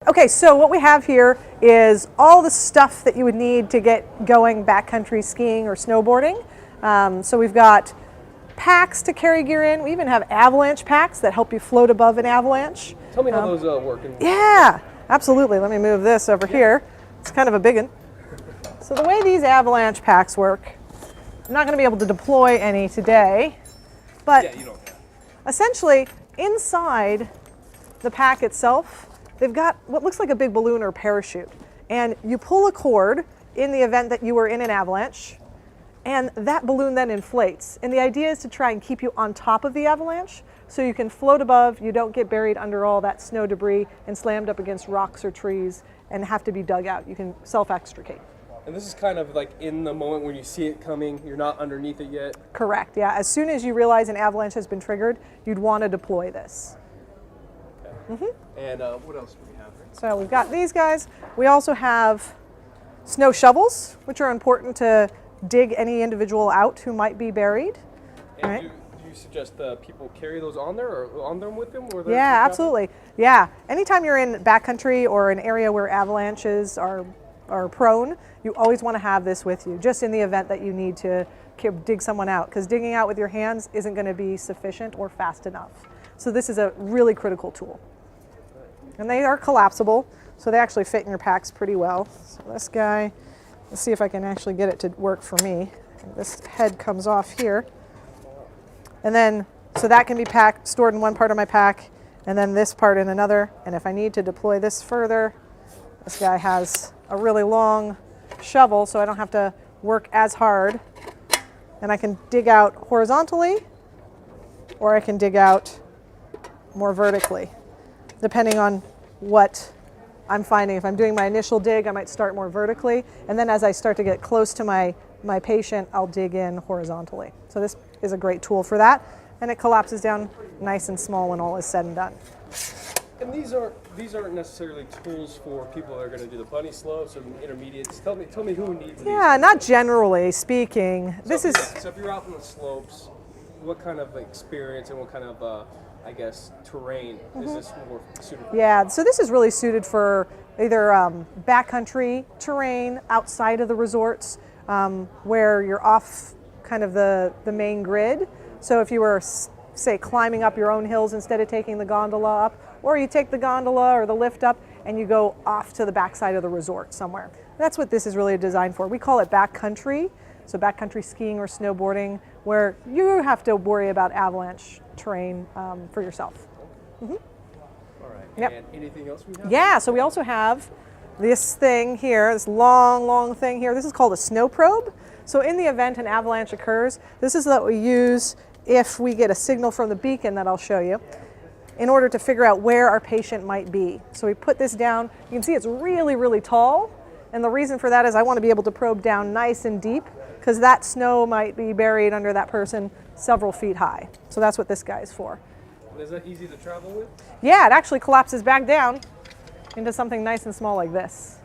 Okay, so what we have here is all the stuff that you would need to get going backcountry skiing or snowboarding. So we've got packs to carry gear in. We even have avalanche packs that help you float above an avalanche. Tell me how those work. Yeah, absolutely. Let me move this over here. It's kind of a big one. So the way these avalanche packs work, I'm not going to be able to deploy any today, but Yeah, you don't. essentially inside the pack itself, they've got what looks like a big balloon or parachute. And you pull a cord in the event that you were in an avalanche, and that balloon then inflates. And the idea is to try and keep you on top of the avalanche so you can float above, you don't get buried under all that snow debris and slammed up against rocks or trees and have to be dug out. You can self-extricate. And this is kind of like in the moment when you see it coming, you're not underneath it yet? Correct, yeah. As soon as you realize an avalanche has been triggered, you'd want to deploy this. Okay. And what else do we have? So we've got these guys. We also have snow shovels, which are important to dig any individual out who might be buried. And Right. do you suggest people carry those on there or on them with them? Or Yeah, absolutely. Yeah. Anytime you're in backcountry or an area where avalanches are prone, you always want to have this with you, just in the event that you need to dig someone out, because digging out with your hands isn't going to be sufficient or fast enough. So this is a really critical tool. And they are collapsible, so they actually fit in your packs pretty well. So this guy, let's see if I can actually get it to work for me. This head comes off here. And then, so that can be stored in one part of my pack, and then this part in another. And if I need to deploy this further, this guy has a really long shovel, so I don't have to work as hard. And I can dig out horizontally, or I can dig out more vertically, depending on what I'm finding. If I'm doing my initial dig, I might start more vertically, and then as I start to get close to my patient, I'll dig in horizontally. So this is a great tool for that, and it collapses down nice and small when all is said and done. And these aren't necessarily tools for people that are going to do the bunny slopes or intermediates. Tell me who needs these. Yeah, not generally speaking. So if you're out on the slopes, what kind of experience and what kind of I guess terrain is this more suited for? Yeah, so this is really suited for either backcountry terrain outside of the resorts, where you're off kind of the main grid. So if you were, say, climbing up your own hills instead of taking the gondola up, or you take the gondola or the lift up and you go off to the backside of the resort somewhere. That's what this is really designed for. We call it backcountry, so backcountry skiing or snowboarding, where you have to worry about avalanche terrain for yourself. All right. Yep. And anything else we have? Yeah, so we also have this thing here, this long thing here. This is called a snow probe. So in the event an avalanche occurs, this is what we use if we get a signal from the beacon that I'll show you, in order to figure out where our patient might be. So we put this down. You can see it's really tall, and the reason for that is I want to be able to probe down nice and deep, because that snow might be buried under that person several feet high. So that's what this guy is for. Is that easy to travel with? Yeah, it actually collapses back down into something nice and small like this.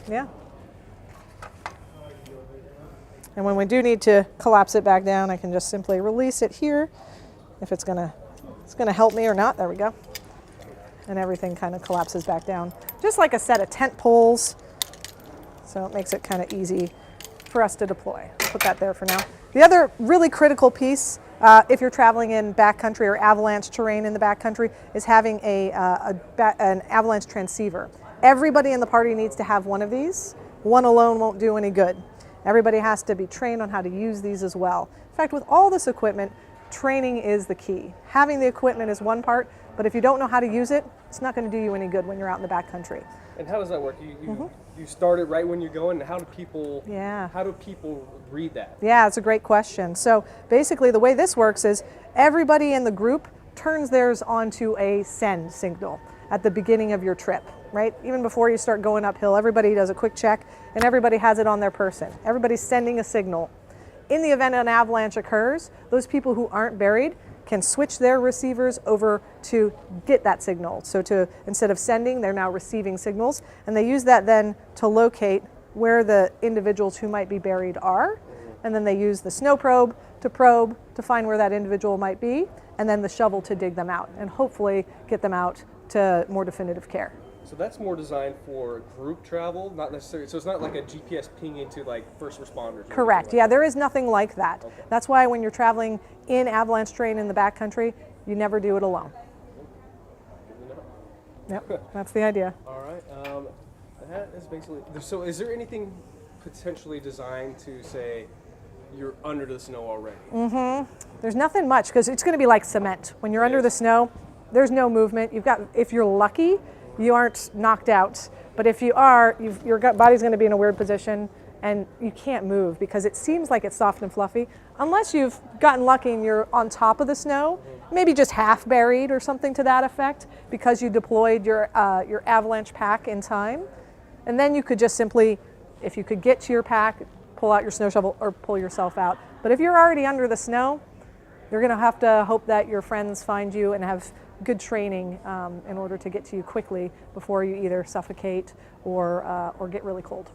Yeah. And when we do need to collapse it back down, I can just simply release it here, if it's gonna help me or not. There we go. And everything kind of collapses back down, just like a set of tent poles. So it makes it kind of easy for us to deploy. Put that there for now. The other really critical piece, if you're traveling in backcountry or avalanche terrain in the backcountry, is having an avalanche transceiver. Everybody in the party needs to have one of these. One alone won't do any good. Everybody has to be trained on how to use these as well. In fact, with all this equipment, training is the key. Having the equipment is one part, but if you don't know how to use it, it's not going to do you any good when you're out in the backcountry. And how does that work? You start it right when you're going, and how do people read that? Yeah, it's a great question. So basically the way this works is everybody in the group turns theirs onto a send signal at the beginning of your trip, right? Even before you start going uphill, everybody does a quick check and everybody has it on their person. Everybody's sending a signal. In the event an avalanche occurs, those people who aren't buried can switch their receivers over to get that signal. So instead of sending, they're now receiving signals, and they use that then to locate where the individuals who might be buried are, and then they use the snow probe to find where that individual might be, and then the shovel to dig them out, and hopefully get them out to more definitive care. So that's more designed for group travel, not necessarily. So it's not like a GPS ping into like first responders. Or Correct. anything Yeah, like there is nothing like that. Okay. That's why when you're traveling in avalanche terrain in the backcountry, you never do it alone. Good to know. Yep, that's the idea. All right. That is basically. So is there anything potentially designed to say you're under the snow already? There's nothing much because it's going to be like cement. When you're It under is. the snow, there's no movement. If you're lucky, you aren't knocked out. But if you are, your body's going to be in a weird position and you can't move because it seems like it's soft and fluffy. Unless you've gotten lucky and you're on top of the snow, maybe just half buried or something to that effect because you deployed your avalanche pack in time. And then you could just simply, if you could get to your pack, pull out your snow shovel or pull yourself out. But if you're already under the snow, you're going to have to hope that your friends find you and have good training in order to get to you quickly before you either suffocate or get really cold.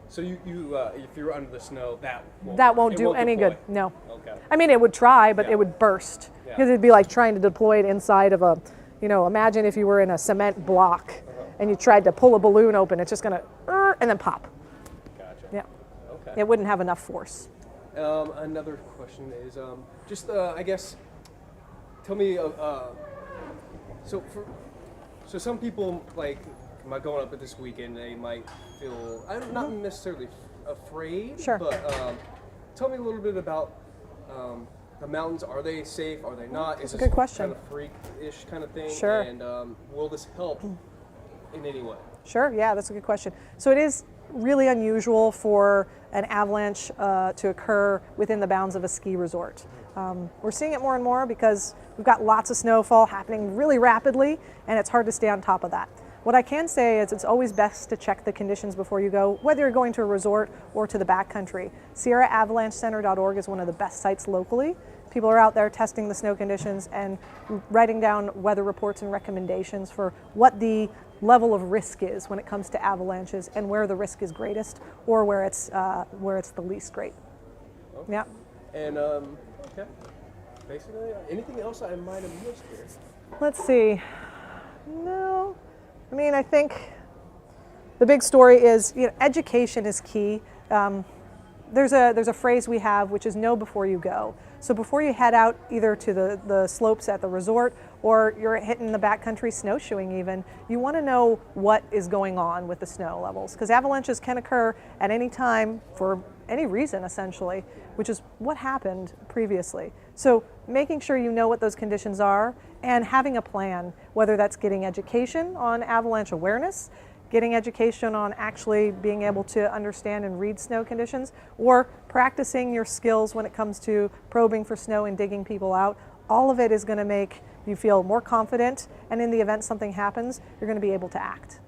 So if you're under the snow, that Won't do any deploy. good. No. Okay. I mean, it would try, but Yeah. it would burst Yeah. because it'd be like trying to deploy it inside of a, imagine if you were in a cement block and you tried to pull a balloon open, it's just going to, and then pop. Gotcha. Yeah. Okay. It wouldn't have enough force. Another question is I guess, tell me, so some people like going up at this weekend, they might feel not necessarily afraid, Sure. but tell me a little bit about the mountains. Are they safe? Are they not? Is a this good question. kind of freak-ish kind of thing? Sure. And will this help in any way? Sure, yeah, that's a good question. So it is really unusual for an avalanche to occur within the bounds of a ski resort. We're seeing it more and more because we've got lots of snowfall happening really rapidly and it's hard to stay on top of that. What I can say is it's always best to check the conditions before you go, whether you're going to a resort or to the backcountry. SierraAvalancheCenter.org is one of the best sites locally. People are out there testing the snow conditions and writing down weather reports and recommendations for what the level of risk is when it comes to avalanches and where the risk is greatest or where it's the least great. Okay. Yeah. And okay, basically, anything else I might have missed here? Let's see. No, I mean, I think the big story is education is key. There's a phrase we have which is know before you go. So before you head out either to the slopes at the resort or you're hitting the backcountry snowshoeing even, you want to know what is going on with the snow levels because avalanches can occur at any time for any reason essentially, which is what happened previously. So making sure you know what those conditions are and having a plan, whether that's getting education on avalanche awareness, getting education on actually being able to understand and read snow conditions, or practicing your skills when it comes to probing for snow and digging people out. All of it is going to make you feel more confident, and in the event something happens, you're going to be able to act.